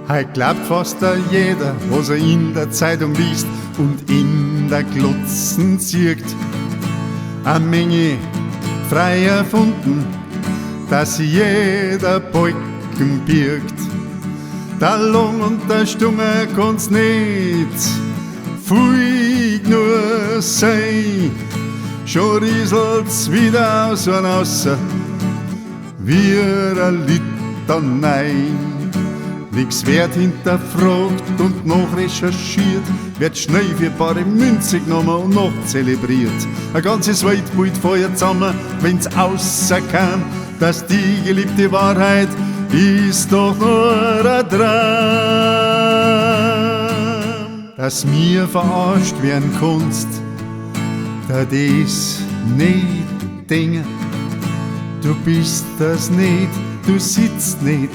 Heut glaubt fast jeder, was er in der Zeitung liest und in der Glotzen zirkt. Eine Menge frei erfunden, dass sie jeder Balken birgt. Der Lang und der Stumme kann's nicht viel nur sein. Schon rieselt's wieder aus und außer wie ein Litanei. Nix wird hinterfragt und nachrecherchiert, wird schnell für bare Münze genommen und noch zelebriert. Ein ganzes Weltbild feuert zusammen, wenn's außerkam, dass die geliebte Wahrheit ist doch nur ein Traum. Dass mir verarscht werden kannst, da das nicht Dinge. Du bist das nicht, du sitzt nicht,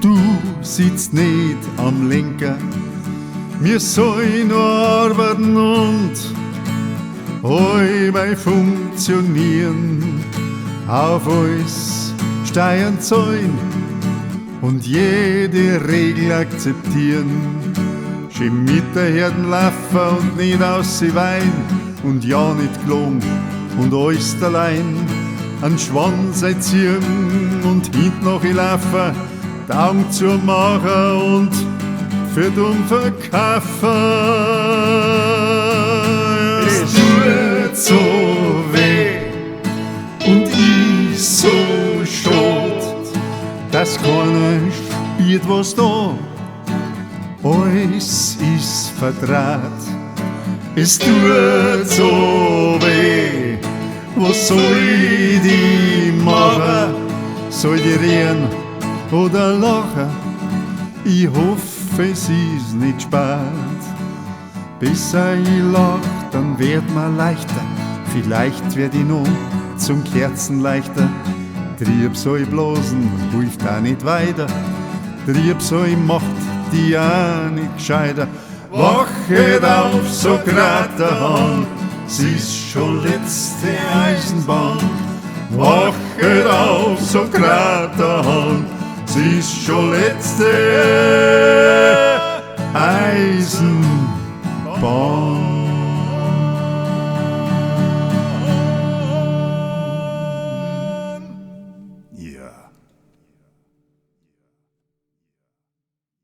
du sitzt nicht am Lenker. Wir sollen nur arbeiten und allbei funktionieren, auf alles Steuern zahlen und jede Regel akzeptieren. Schön mit der Herden laufen und nicht aus sie wein und ja nicht gelogen und alles allein. An Schwanz einziehen und hint noch laufen, die Augen zumachen und für dumm verkaufen. Es tut so weh und ich so schad, dass keiner spielt, was da alles ist verdraht. Es tut so weh, was soll ich die machen? Soll die reden oder lachen? Ich hoffe, es ist nicht spät. Besser ich lach, dann wird mir leichter. Vielleicht werd ich noch zum Kerzenleichter. Trieb soll blasen, hilft auch nicht weiter. Trieb soll macht die auch nicht gescheiter. Wachet auf, so grad der Hand, sie ist schon letzte Eisenbahn. Wachet auf, so grad der Hand, sie ist schon letzte Eisenbahn.